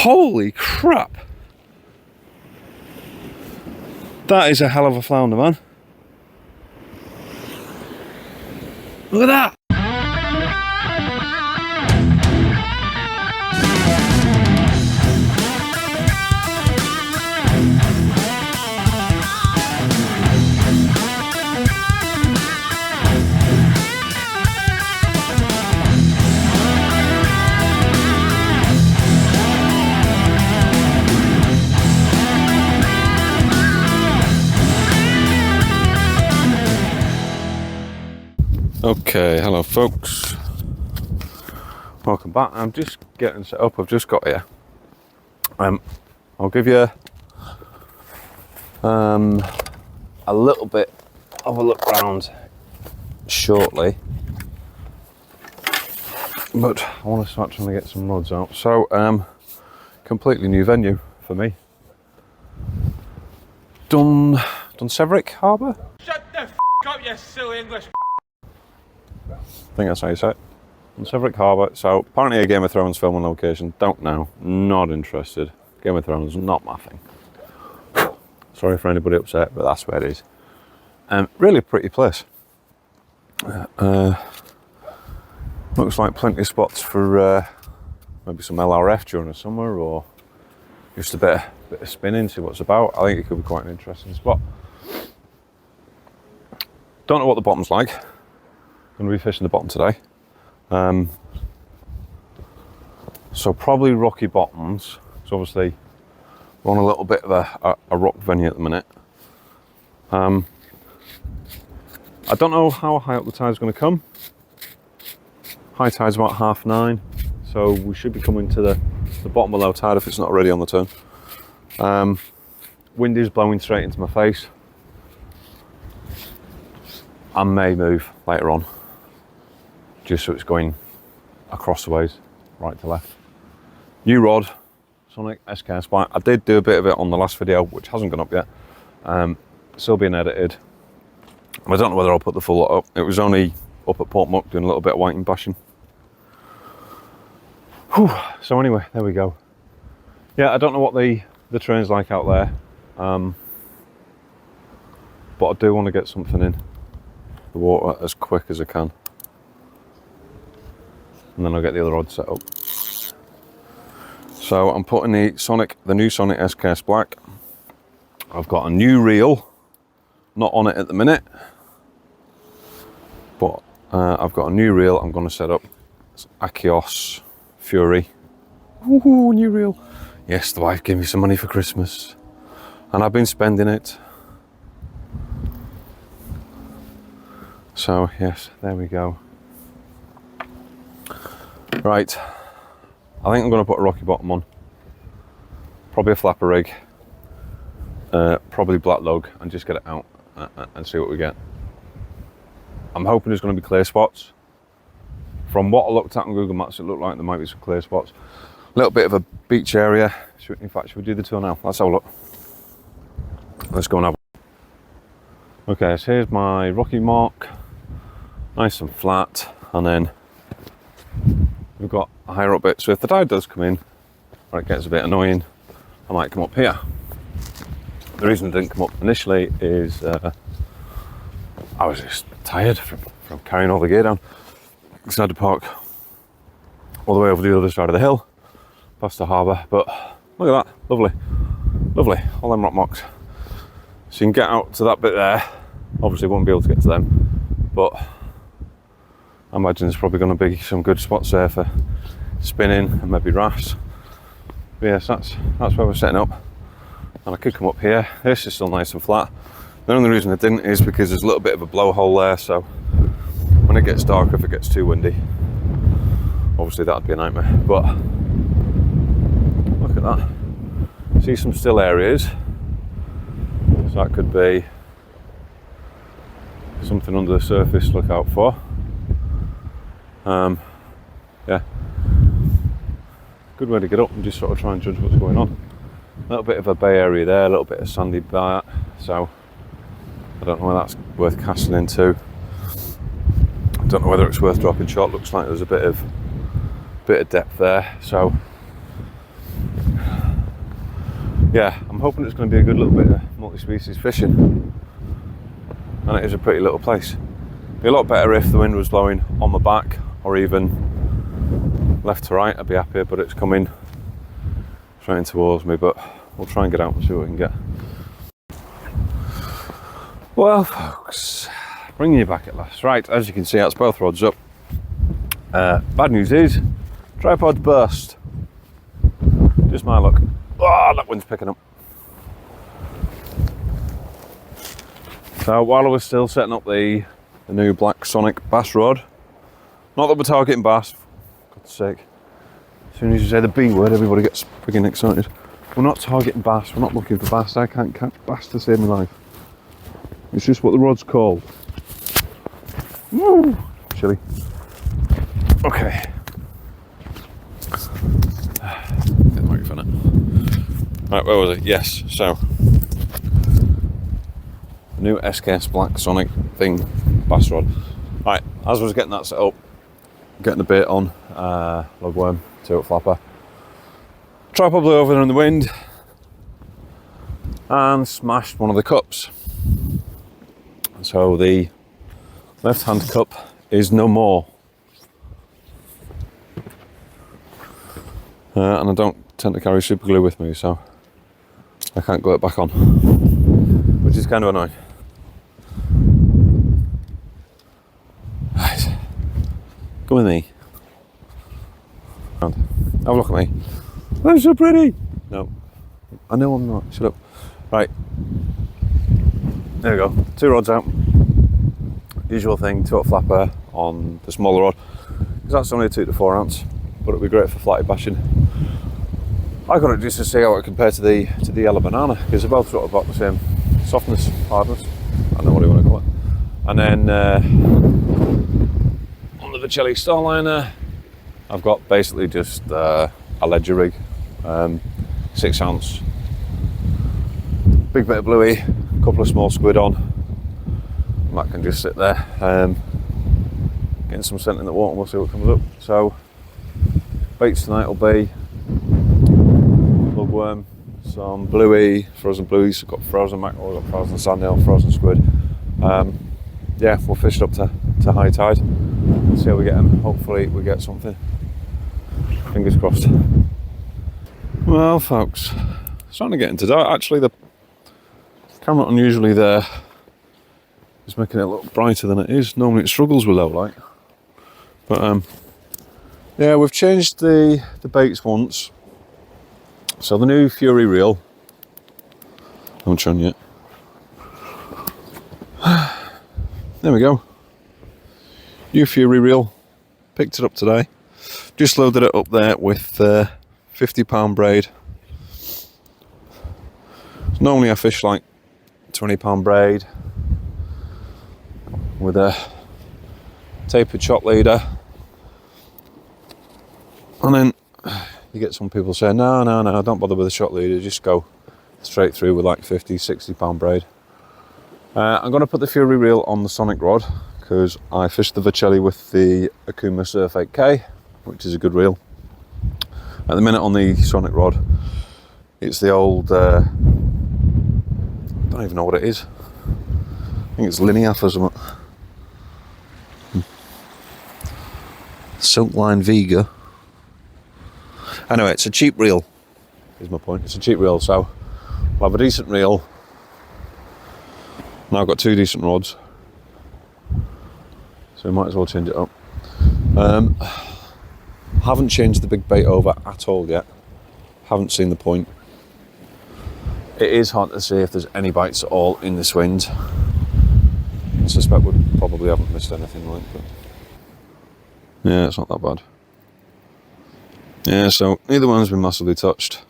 Holy crap! That is a hell of a flounder, man. Look at that! Okay, hello folks. Welcome back. I'm just getting set up. I've just got here. I'll give you a little bit of a look round shortly, but I want to start trying to get some rods out. So, completely new venue for me. Dunseverick Harbour? Shut the f*** up, you silly English. I think that's how you say it. Dunseverick Harbour. So apparently a Game of Thrones filming location. Don't know. Not interested. Game of Thrones, not my thing. Sorry for anybody upset, but that's where it is. Really pretty place. Looks like plenty of spots for maybe some LRF during the summer, or just a bit of spinning, see what's about. I think it could be quite an interesting spot. Don't know what the bottom's like. Going to be fishing the bottom today. So probably rocky bottoms. So obviously we're on a little bit of a rock venue at the minute. I don't know how high up the tide's going to come. High tide's about 9:30, so we should be coming to the bottom of low tide if it's not already on the turn. Wind is blowing straight into my face. I may move later on, just so it's going across the ways, right to left. New rod, Sonic SK Spike. I did do a bit of it on the last video, which hasn't gone up yet. Still being edited. I don't know whether I'll put the full lot up. It was only up at Port Muck doing a little bit of whiting bashing. Whew. So anyway, there we go. Yeah, I don't know what the terrain's like out there, but I do want to get something in the water as quick as I can, and then I'll get the other rod set up. So I'm putting the new Sonic SK Black. I've got a new reel, not on it at the minute, but I've got a new reel I'm going to set up. It's Achios Fury. Woohoo, new reel. Yes, the wife gave me some money for Christmas, and I've been spending it. So yes, there we go. Right, I think I'm going to put a rocky bottom on, probably a flapper rig, probably black lug, and just get it out and see what we get. I'm hoping there's going to be clear spots. From what I looked at on Google Maps, it looked like there might be some clear spots. A little bit of a beach area. In fact, should we do the tour now? Let's have a look. Let's go and have a look. Okay, so here's my rocky mark. Nice and flat, and then we've got a higher up bit. So if the tide does come in, or it gets a bit annoying, I might come up here. The reason I didn't come up initially is I was just tired from carrying all the gear down. So I had to park all the way over the other side of the hill, past the harbour. But look at that, lovely, lovely, all them rock marks. So you can get out to that bit there. Obviously won't be able to get to them, but I imagine there's probably going to be some good spots there for spinning and maybe rafts. But yes, that's where we're setting up. And I could come up here. This is still nice and flat. The only reason I didn't is because there's a little bit of a blowhole there, so when it gets dark, if it gets too windy, obviously that'd be a nightmare. But look at that. See some still areas. So that could be something under the surface to look out for. Yeah, good way to get up and just sort of try and judge what's going on. A little bit of a bay area there, a little bit of sandy bar, so I don't know whether that's worth casting into. I don't know whether it's worth dropping shot. Looks like there's a bit of depth there, so yeah, I'm hoping it's going to be a good little bit of multi-species fishing, and it is a pretty little place. It'd be a lot better if the wind was blowing on my back or even left to right. I'd be happier, but it's coming straight in towards me. But we'll try and get out and see what we can get. Well, folks, bringing you back at last. Right, as you can see, that's both rods up. Bad news is, tripod's burst. Just my luck. Oh, that wind's picking up. So while I was still setting up the new black Sonic bass rod, not that we're targeting bass, for God's sake. As soon as you say the B word, everybody gets frigging excited. We're not targeting bass, we're not looking for bass. I can't catch bass to save my life. It's just what the rod's called. Woo! Chilly. Okay. Get the microphone out. Right, where was it? Yes, so. The new SKS Black Sonic thing, bass rod. Right, as I was getting that set up, getting the bait on, lugworm, 2-hook flapper. Tripod blew over in the wind and smashed one of the cups. So the left hand cup is no more. And I don't tend to carry super glue with me, so I can't glue it back on, which is kind of annoying. Right, come with me. Have a look at me. I'm so pretty. No, I know I'm not. Shut up. Right, there we go. 2 rods out. Usual thing, 2-hook flapper on the smaller rod, because that's only a 2 to 4 ounce, but it'll be great for flatty bashing. I got it just to see how it compared to the yellow banana, because they're both sort of about the same softness, hardness. I don't know what you want to call it. And then under the Chelly Starliner, I've got basically just a ledger rig, 6 ounce, big bit of bluey, a couple of small squid on. And that can just sit there, getting some scent in the water, and we'll see what comes up. So baits tonight will be lugworm, some bluey, frozen blueys. I've got frozen mackerel, I've got frozen sandhill, frozen squid. Yeah, we'll fish it up to high tide. See how we get them. Hopefully we get something. Fingers crossed. Well, folks, it's starting to get into dark. Actually, the camera unusually there is making it look brighter than it is. Normally it struggles with low light. But yeah, we've changed the baits once. So the new Fury reel, I haven't shown yet. There we go. New Fury reel, picked it up today. Just loaded it up there with 50-pound braid. So normally I fish like 20-pound braid with a tapered shot leader, and then you get some people saying no, don't bother with the shot leader, just go straight through with like 50-60-pound braid. I'm going to put the Fury reel on the Sonic rod because I fished the Vercelli with the Akuma Surf 8K, which is a good reel. At the minute on the Sonic rod, it's the old, I don't even know what it is. I think it's Lineaf or something. Silkline Vega. Anyway, it's a cheap reel, is my point. It's a cheap reel, so I'll have a decent reel. Now I've got 2 decent rods, so we might as well change it up. Haven't changed the big bait over at all yet. Haven't seen the point. It is hard to see if there's any bites at all in this wind. I suspect we probably haven't missed anything like that. Yeah, it's not that bad. Yeah, so neither one's been massively touched.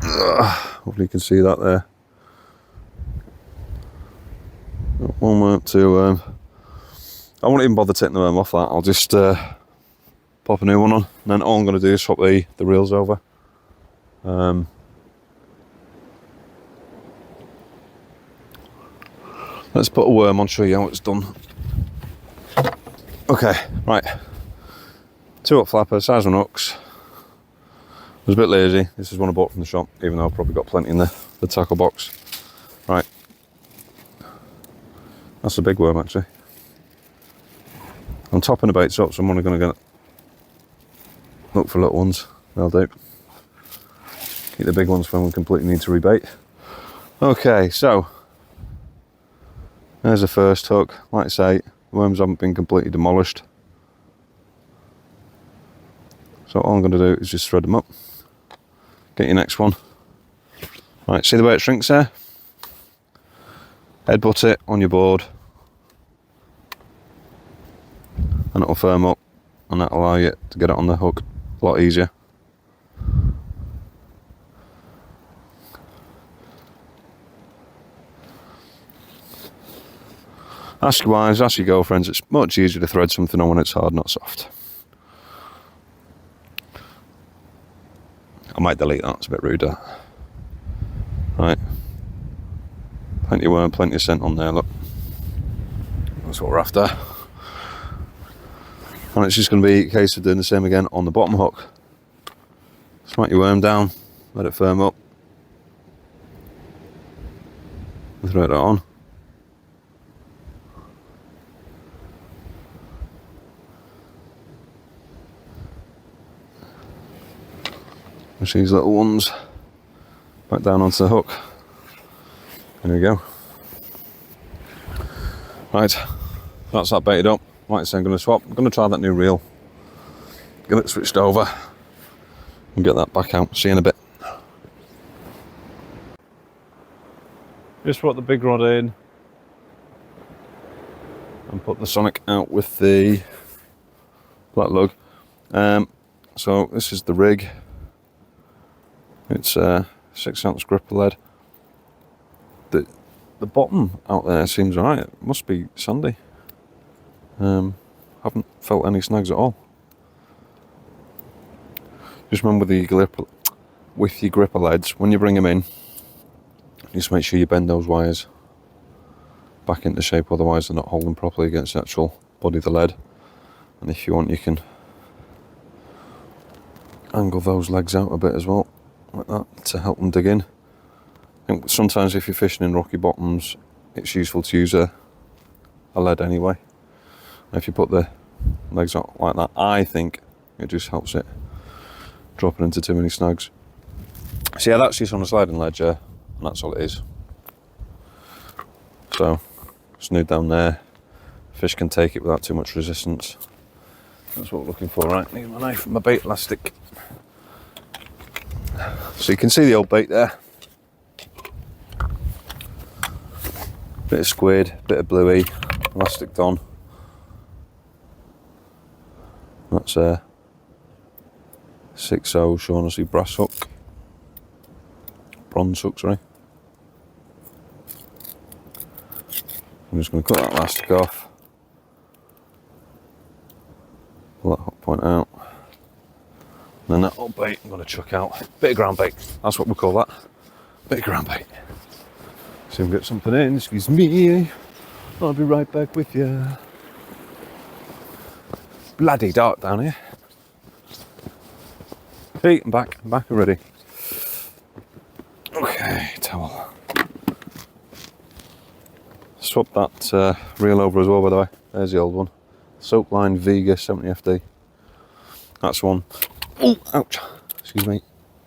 Hopefully you can see that there. Got one worm to, I won't even bother taking the worm off that. I'll just pop a new one on, and then all I'm going to do is swap the reels over. Let's put a worm on, show you how it's done. Okay, right. 2-hook flapper, size 1 hooks. was a bit lazy. This is one I bought from the shop, even though I've probably got plenty in the tackle box. Right. That's a big worm, actually. I'm topping the baits up, so I'm only going to look for little ones. They'll do. Keep the big ones when we completely need to rebait. Okay, so there's the first hook. Like I say, the worms haven't been completely demolished. So all I'm going to do is just thread them up. Get your next one. Right, see the way it shrinks there? Headbutt it on your board. And it'll firm up, and that'll allow you to get it on the hook a lot easier. Ask your wives, ask your girlfriends, it's much easier to thread something on when it's hard, not soft. I might delete that, it's a bit rude. Right. Plenty of worm, plenty of scent on there, look. That's what we're after. And it's just going to be a case of doing the same again on the bottom hook. Smack your worm down, let it firm up. And throw it on. Push these little ones back down onto the hook. There we go. Right, that's that baited up. Like I say, I'm going to swap. I'm going to try that new reel. Get it switched over and get that back out. See you in a bit. Just put the big rod in and put the Sonic out with the black lug. So this is the rig. It's a 6-ounce gripper lead. The bottom out there seems alright. It must be sandy. Haven't felt any snags at all. Just remember with your gripper leads, when you bring them in, just make sure you bend those wires back into shape, otherwise they're not holding properly against the actual body of the lead. And if you want, you can angle those legs out a bit as well, like that, to help them dig in. I think sometimes if you're fishing in rocky bottoms, it's useful to use a lead anyway. If you put the legs out like that, I think it just helps it dropping into too many snags. So yeah, that's just on a sliding ledge, and that's all it is. So, snood down there, fish can take it without too much resistance. That's what we're looking for, right? Need my knife and my bait elastic. So you can see the old bait there. Bit of squid, bit of bluey, elastic on. That's a 6/0 Shaughnessy brass hook. Bronze hook, sorry. I'm just going to cut that elastic off. Pull that hook point out. And then that old bait I'm going to chuck out. Bit of ground bait, that's what we call that. Bit of ground bait. See if we get something in, excuse me. I'll be right back with you. Bloody dark down here. Hey, I'm back already. Okay, towel. Swap that reel over as well, by the way. There's the old one. Soapline Vega 70FD. That's one. Oh, ouch. Excuse me.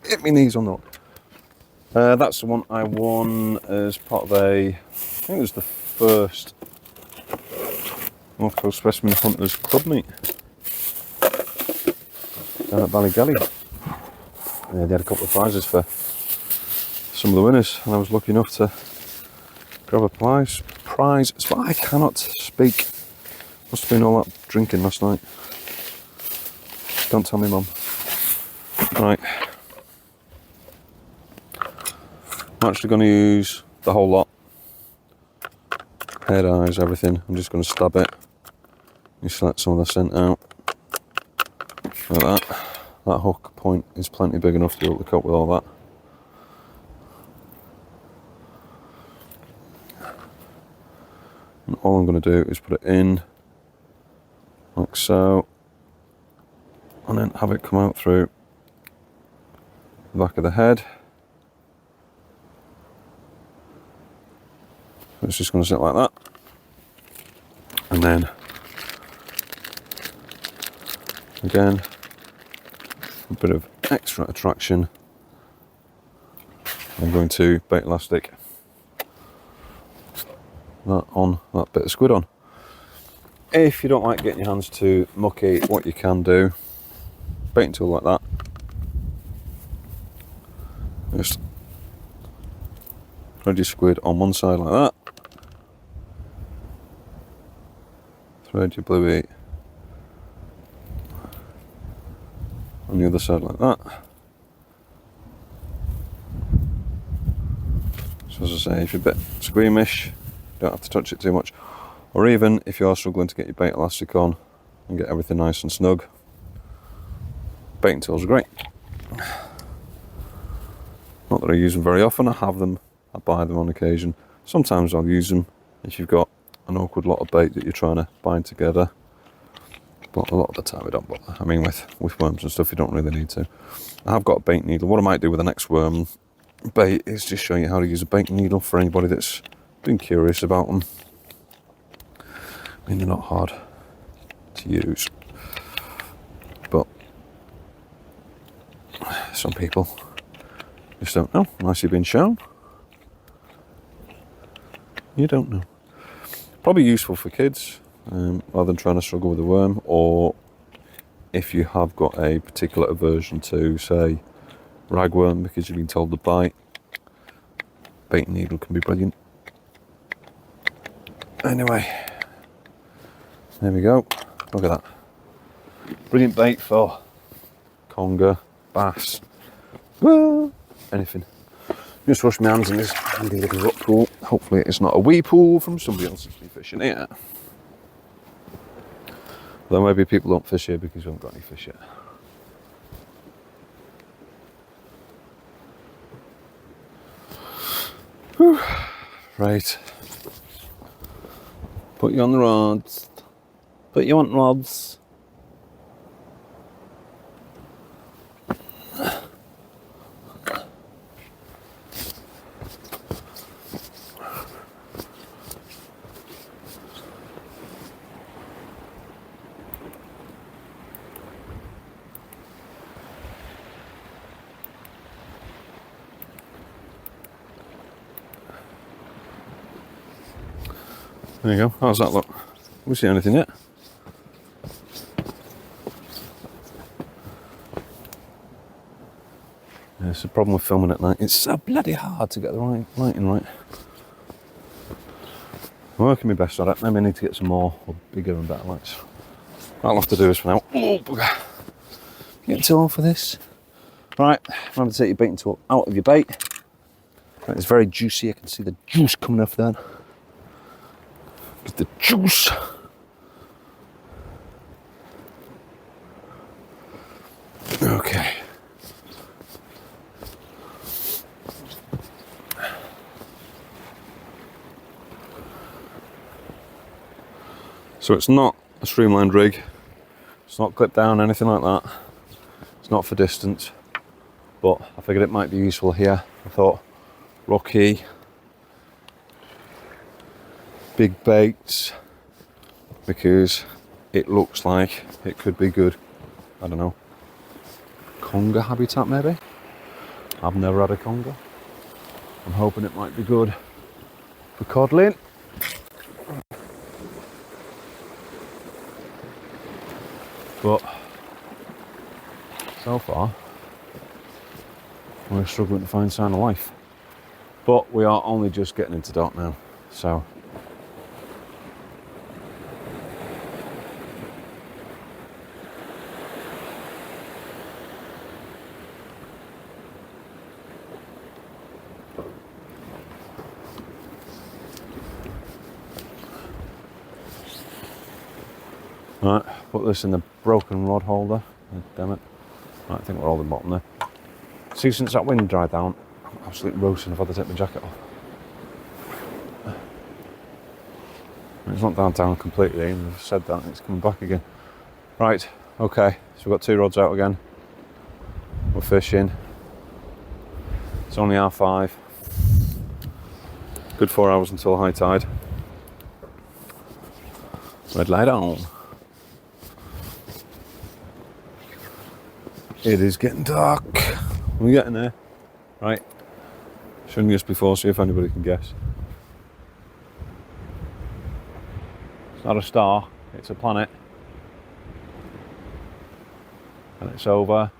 Hit my knees on that. That's the one I won as part of I think it was the first North Coast Specimen Hunters Club meet down at Ballygally. Yeah, they had a couple of prizes for some of the winners, and I was lucky enough to grab a prize. So I cannot speak. Must have been all that drinking last night. Don't tell me, Mum. Right. I'm actually going to use the whole lot. Head, eyes, everything. I'm just going to stab it. Just let some of the scent out. Like that. That hook point is plenty big enough to be able to cope with all that. And all I'm going to do is put it in like so, and then have it come out through the back of the head. It's just going to sit like that. And then, again, a bit of extra attraction. I'm going to bait elastic that on that bit of squid on. If you don't like getting your hands too mucky, what you can do, baiting tool like that. Just thread your squid on one side like that. Thread your bluey on the other side like that. So as I say, if you're a bit squeamish, don't have to touch it too much. Or even if you are struggling to get your bait elastic on and get everything nice and snug, baiting tools are great. Not that I use them very often, I have them, I buy them on occasion. Sometimes I'll use them if you've got an awkward lot of bait that you're trying to bind together. But a lot of the time I don't bother. I mean with worms and stuff you don't really need to. I have got a bait needle. What I might do with the next worm bait is just show you how to use a bait needle for anybody that's been curious about them. I mean, they're not hard to use, but some people just don't know unless you've been shown. You don't know. Probably useful for kids rather than trying to struggle with a worm, or if you have got a particular aversion to, say, ragworm because you've been told to bite, bait needle can be brilliant. Anyway, there we go. Look at that. Brilliant bait for conger, bass, anything. Just wash my hands in this handy little rock pool. Hopefully it's not a wee pool from somebody else's fishing here. Though maybe people don't fish here because we haven't got any fish yet. Whew. Right. Put you on the rods. Put you on rods. There you go. How's that look? We see anything yet? Yeah, it's the problem with filming at night. It's so bloody hard to get the right lighting right. I'm working my best at it. Maybe I need to get some more or bigger and better lights. That'll have to do us for now. Oh, bugger. Get too old for this. Right, remember to take your baiting tool out of your bait. Right, it's very juicy. I can see the juice coming off there. Get the juice. Okay. So it's not a streamlined rig. It's not clipped down, anything like that. It's not for distance, but I figured it might be useful here. I thought rocky, big baits, because it looks like it could be good. I don't know. Conger habitat maybe? I've never had a conger. I'm hoping it might be good for codling. But so far we're struggling to find sign of life. But we are only just getting into dark now, so right, put this in the broken rod holder. Damn it. Right, I think we're all the bottom there. See, since that wind died down, I'm absolutely roasting. I've had to take my jacket off. It's not down completely, and I've said that, and it's coming back again. Right, okay, so we've got 2 rods out again. We're fishing. It's only 5:30. Good 4 hours until high tide. Red light on. It is getting dark. We're getting there. Right. Showing you this before, see if anybody can guess. It's not a star, it's a planet. And it's over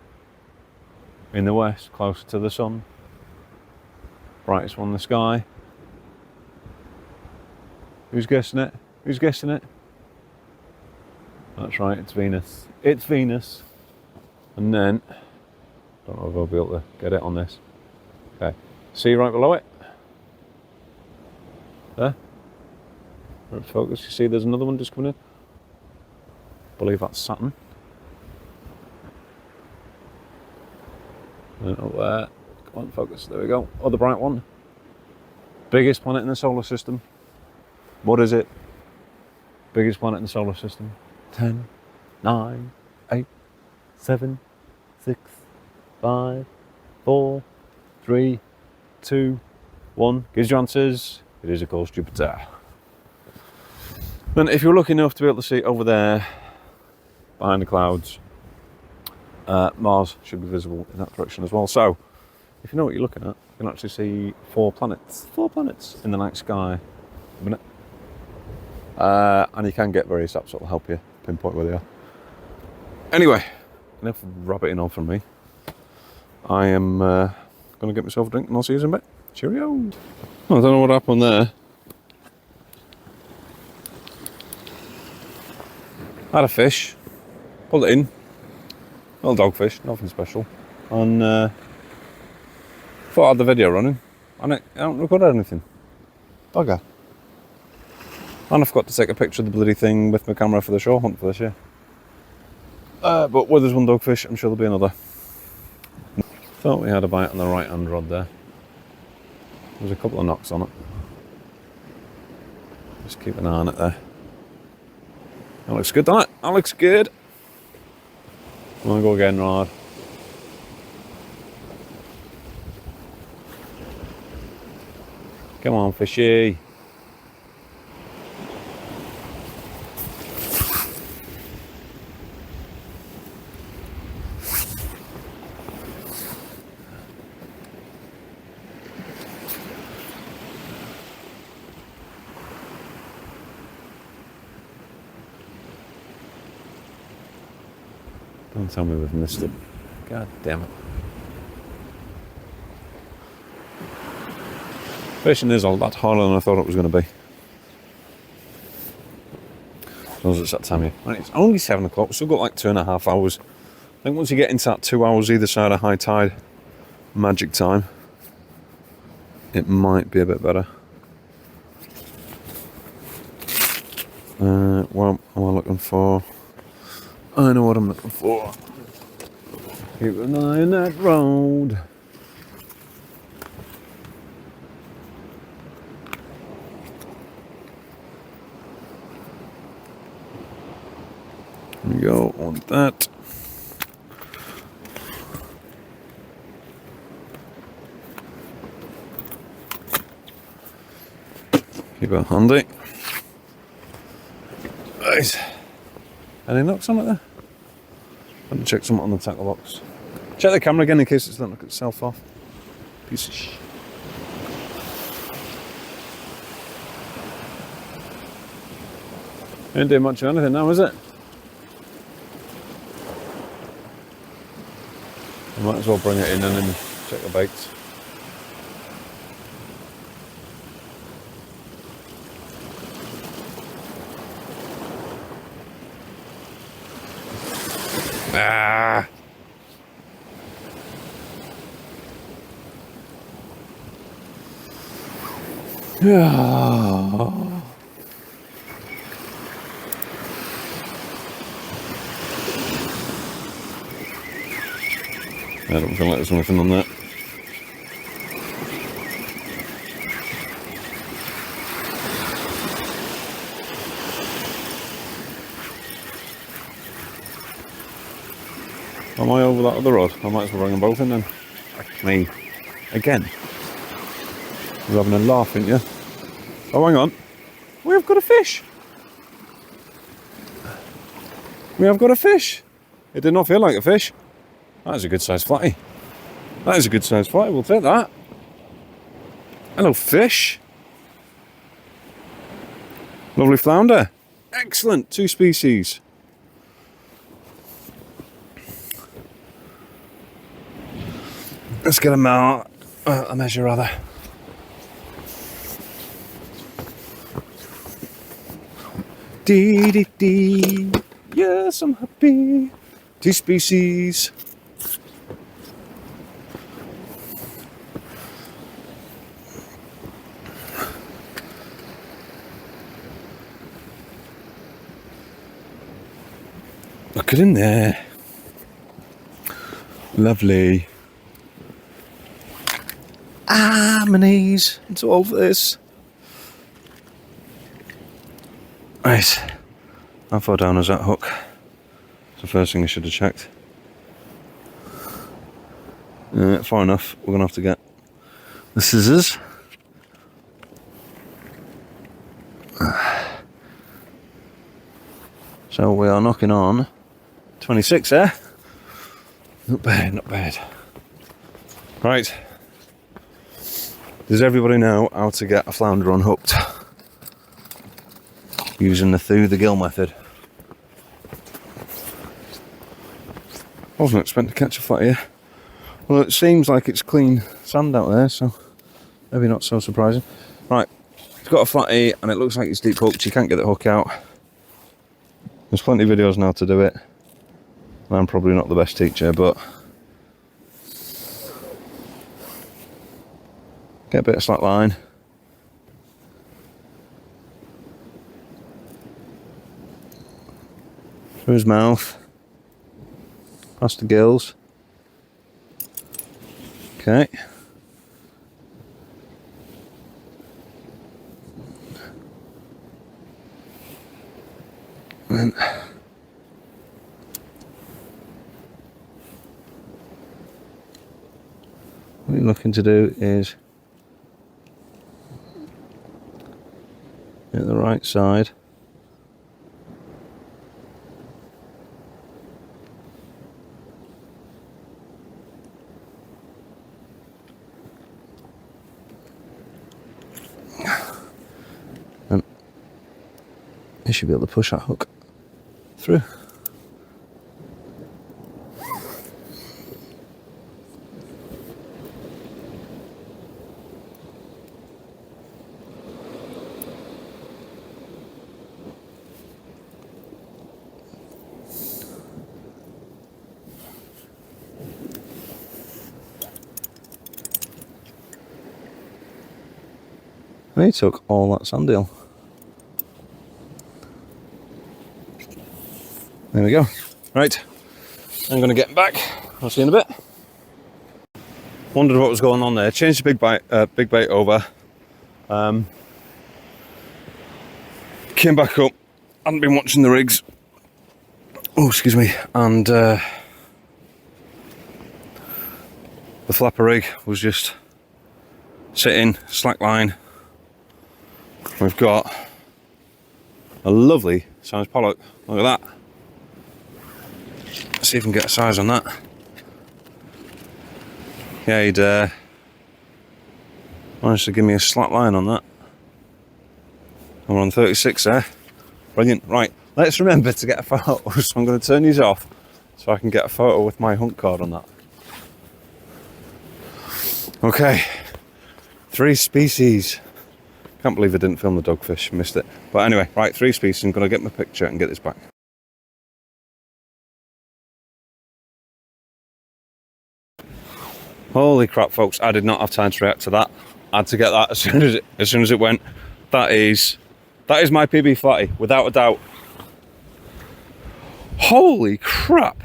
in the west, closer to the sun. Brightest one in the sky. Who's guessing it? Who's guessing it? That's right, it's Venus. It's Venus. And then, don't know if I'll be able to get it on this. Okay, see right below it? There? Right, focus, you see there's another one just coming in? I believe that's Saturn. And up there, come on, focus, there we go. Other bright one. Biggest planet in the solar system. What is it? Biggest planet in the solar system. 10, 9, 8, 7, 6, 5, 4, 3, 2, 1. Gives you answers. It is, of course, Jupiter. Then, if you're lucky enough to be able to see over there, behind the clouds, Mars should be visible in that direction as well. So, if you know what you're looking at, you can actually see 4 planets. 4 planets in the night sky. A minute. And you can get various apps that will help you pinpoint where they are. Anyway, enough rabbiting on from me. I am going to get myself a drink and I'll see you in a bit. Cheerio. I don't know what happened there. I had a fish, pulled it in, little dogfish, nothing special, and thought I had the video running, and I don't record anything. Bugger. And I forgot to take a picture of the bloody thing with my camera for the shore hunt for this year. But where there's one dogfish, I'm sure there'll be another. Thought we had a bite on the right hand rod there. There's a couple of knocks on it. Just keep an eye on it there. That looks good, doesn't it? That looks good. I'm gonna go again, Rod. Come on, fishy. Don't tell me we've missed it. God damn it. Fishing is a lot harder than I thought it was going to be. As long as it's that time here. Right, it's only 7 o'clock. We've still got like 2.5 hours. I think once you get into that 2 hours either side of high tide, magic time, it might be a bit better. What am I looking for? I know what I'm looking for. Keep an eye on that road. There we go, on that. Keep it handy. Right. Any knocks on it there? Let me check something on the tackle box. Check the camera again in case it's letting itself off. Piece of shit. Ain't doing much of anything now, is it? I might as well bring it in and then check the baits. Ah! Yeah. I don't feel like there's anything on that. Am I over that other rod? I might as well bring them both in then. Fuck me. again. You're having a laugh, aren't you? Oh, hang on. We have got a fish. We have got a fish. It did not feel like a fish. That is a good sized flatty. That is a good sized flatty. We'll take that. Hello, fish. Lovely flounder. Excellent. 2 species. Let's get a measure rather. Dee dee dee. Yes, I'm happy. 2 species. Look at him there. Lovely. Ah, my knees. It's all over this. Right. How far down is that hook? It's the first thing I should have checked. Far enough. We're going to have to get the scissors. So we are knocking on 26 there. Not bad, not bad. Right. Does everybody know how to get a flounder unhooked? Using the through the gill method. I wasn't expecting to catch a flat here. Well, it seems like it's clean sand out there, so maybe not so surprising. Right, it's got a flatty and it looks like it's deep hooked. You can't get the hook out. There's plenty of videos now to do it. I'm probably not the best teacher, but get a bit of slack line. Through his mouth. Past the gills. Okay. And what you're looking to do is get the right side. And you should be able to push that hook through. And he took all that sand deal. There we go. Right, I'm going to get him back. I'll see you in a bit. Wondered what was going on there. Changed the big bait over. Came back up. Hadn't been watching the rigs. Oh, excuse me. And the flapper rig was just sitting, slack line. We've got a lovely size pollock. Look at that. Let's see if we can get a size on that. Yeah, he'd managed to give me a slack line on that. And we're on 36 there. Brilliant. Right, let's remember to get a photo. So I'm going to turn these off so I can get a photo with my hunt card on that. Okay, 3 species. Can't believe I didn't film the dogfish, missed it. But anyway, right, 3 species. I'm going to get my picture and get this back. Holy crap, folks! I did not have time to react to that. I had to get that as soon as it went. That is my PB flatty, without a doubt. Holy crap!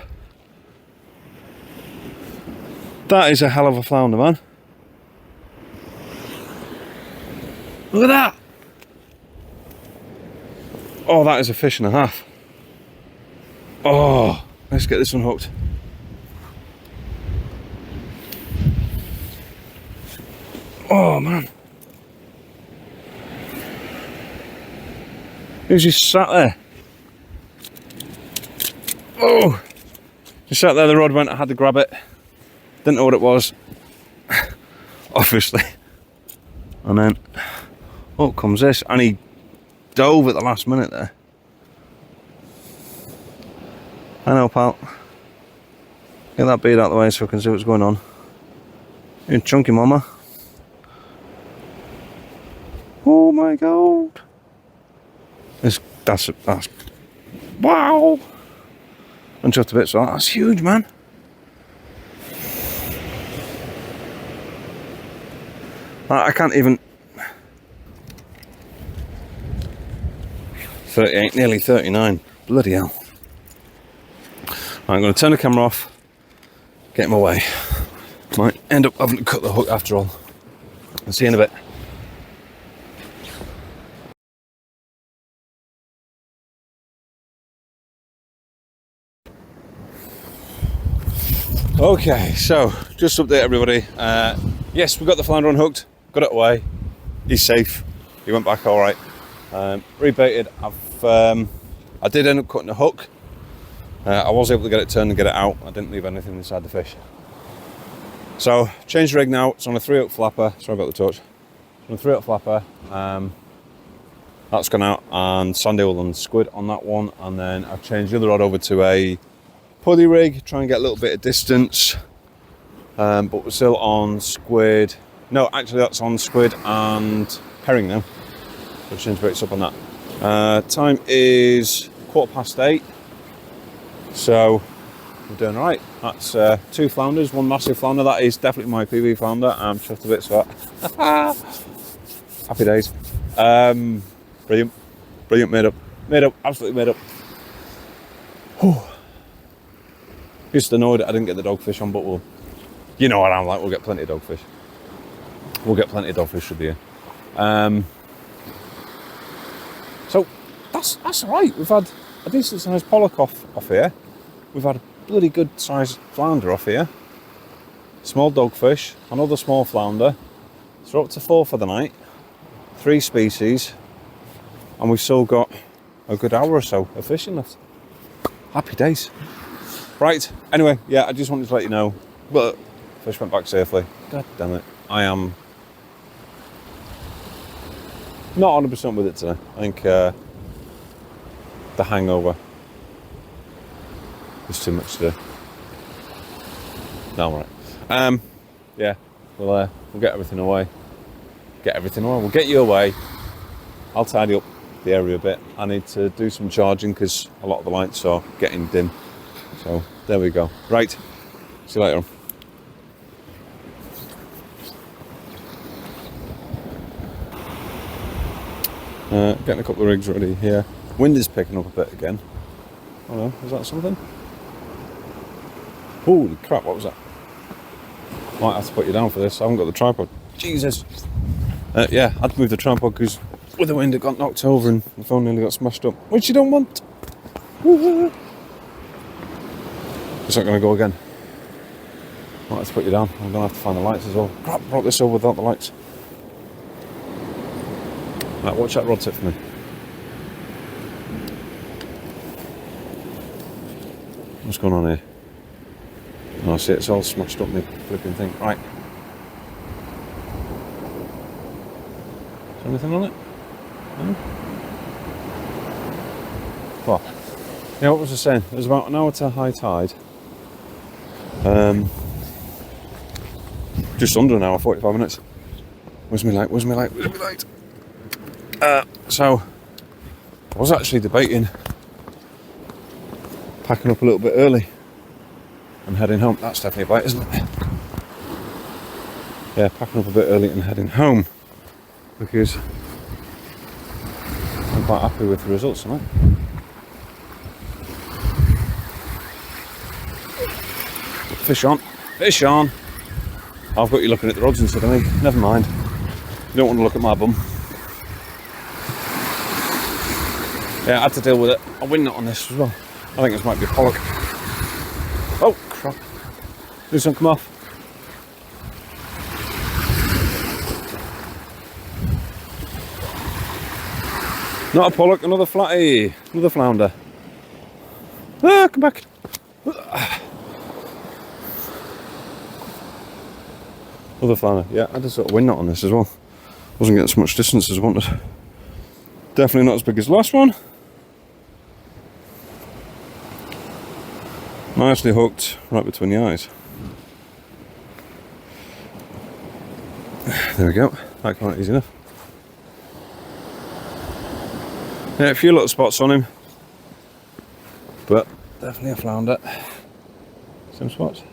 That is a hell of a flounder, man. Look at that! Oh, that is a fish and a half. Oh, let's get this one hooked. Oh man. Who's just sat there? Oh! Just sat there, the rod went, I had to grab it. Didn't know what it was. Obviously. And then, up comes this. And he dove at the last minute there. I know, pal. Get that bead out of the way so I can see what's going on. You're chunky, mama. Oh my god. That's wow. I'm chuffed a bit, so that's huge, man. I can't even. 38, nearly 39. Bloody hell. I'm going to turn the camera off, get him away. Might end up having to cut the hook after all. I'll see you in a bit. Okay, so just to update everybody. Yes, we got the flounder unhooked, got it away. He's safe. He went back all right. Rebaited. I did end up cutting the hook. I was able to get it turned and get it out. I didn't leave anything inside the fish. So changed the rig now. It's on a 3-hook flapper. Sorry about the touch. On a 3-hook flapper. That's gone out, and Sunday will on squid on that one, and then I've changed the other rod over to a putty rig, try and get a little bit of distance, but we're still on squid. No, actually that's on squid and herring now. I've changed baits up on that. Time is 8:15, so we're doing all right. That's 2 flounders, 1 massive flounder. That is definitely my PB flounder. I'm chuffed a bit for that. Happy days. Brilliant, made up, absolutely made up. Whew. Just annoyed I didn't get the dogfish on, but we'll, you know what I'm like, we'll get plenty of dogfish. We'll get plenty of dogfish through the year. So that's all right. We've had a decent sized pollock off here. We've had a bloody good sized flounder off here. Small dogfish, another small flounder. So we're up to 4 for the night. 3 species. And we've still got a good hour or so of fishing left. Happy days. Right, anyway, yeah, I just wanted to let you know, but fish went back safely. God damn it. I am not 100% with it today. I think the hangover is too much to do. No, I'm right. Yeah, we'll get everything away. We'll get you away. I'll tidy up the area a bit. I need to do some charging because a lot of the lights are getting dim. So there we go. Right, see you later on. Getting a couple of rigs ready here. Wind is picking up a bit again. I don't know, is that something? Holy crap, what was that? Might have to put you down for this. I haven't got the tripod. Jesus. Yeah, I had to move the tripod because with the wind it got knocked over and the phone nearly got smashed up, which you don't want. It's not going to go again. Might have to put you down. I'm going to have to find the lights as well. Crap, brought this over without the lights. Right, watch that rod tip for me. What's going on here? Oh, see, it's all smashed up, my flipping thing. Right. Is there anything on it? No? Well, yeah, what was I saying? It was about an hour to high tide. Just under an hour, 45 minutes. Where's my light? So, I was actually debating packing up a little bit early and heading home. That's definitely a bite, isn't it? Yeah, packing up a bit early and heading home because I'm quite happy with the results tonight. Fish on, fish on. I've got you looking at the rods instead of me. Never mind. You don't want to look at my bum. Yeah, I had to deal with it. I win nut on this as well. I think this might be a pollock. Oh, crap. This one come off. Not a pollock, another flatty, another flounder. Ah, come back. Another flounder. Yeah, I had a sort of wind knot on this as well. Wasn't getting so much distance as I wanted. Definitely not as big as the last one. Nicely hooked right between the eyes. There we go. That came out easy enough. Yeah, a few little spots on him, but definitely a flounder. Some spots.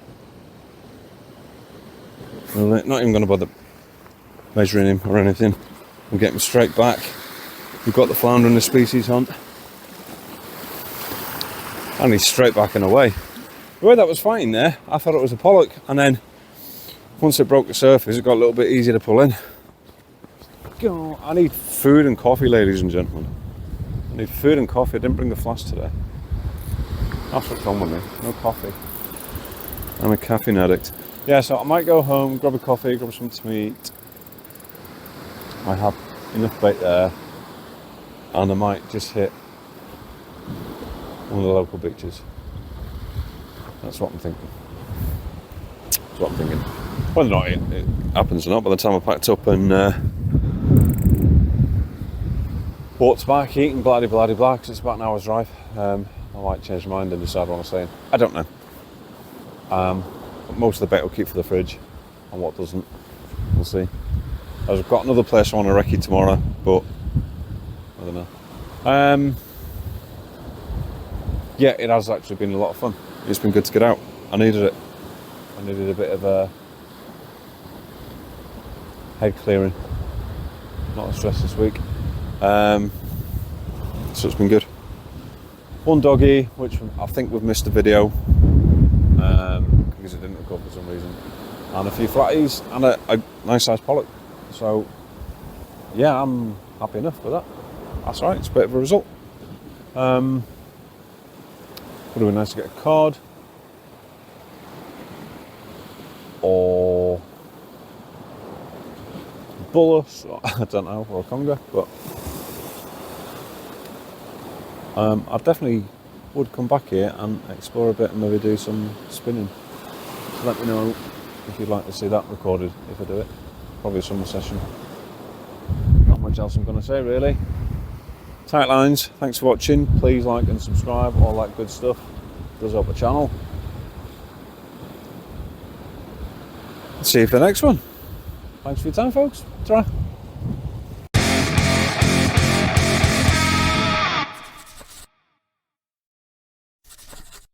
Well, not even going to bother measuring him or anything. We'll get him straight back. We've got the flounder in the species hunt. And he's straight back and away. The way that was fighting there, I thought it was a pollock, and then once it broke the surface, it got a little bit easier to pull in. God, I need food and coffee, ladies and gentlemen. I need food and coffee. I didn't bring the flask today. That's what's wrong with me. No coffee. I'm a caffeine addict. Yeah, so I might go home, grab a coffee, grab something to eat. I have enough bait there, and I might just hit one of the local beaches. That's what I'm thinking. That's what I'm thinking. Whether or not it happens or not, by the time I packed up and walked back, eating bloody blah, because it's about an hour's drive, I might change my mind and decide what I'm saying. I don't know. But most of the bait will keep for the fridge, and what doesn't, we'll see. I've got another place I want to recce tomorrow, but I don't know. Yeah, it has actually been a lot of fun. It's been good to get out. I needed it. I needed a bit of a head clearing. Not as stressed this week. So it's been good. One doggy, which I think we've missed a video because it didn't record for some reason, and a few flatties and a nice sized pollock. So yeah, I'm happy enough with that. That's right, it's a bit of a result. Would have been nice to get a cod or a bullus, or, I don't know, or a conger, but I definitely would come back here and explore a bit and maybe do some spinning. So let me know if you'd like to see that recorded, if I do it. Probably a summer session. Not much else I'm going to say really. Tight lines, thanks for watching. Please like and subscribe, all that good stuff. Does help the channel. See you for the next one. Thanks for your time, folks. Ta-ra.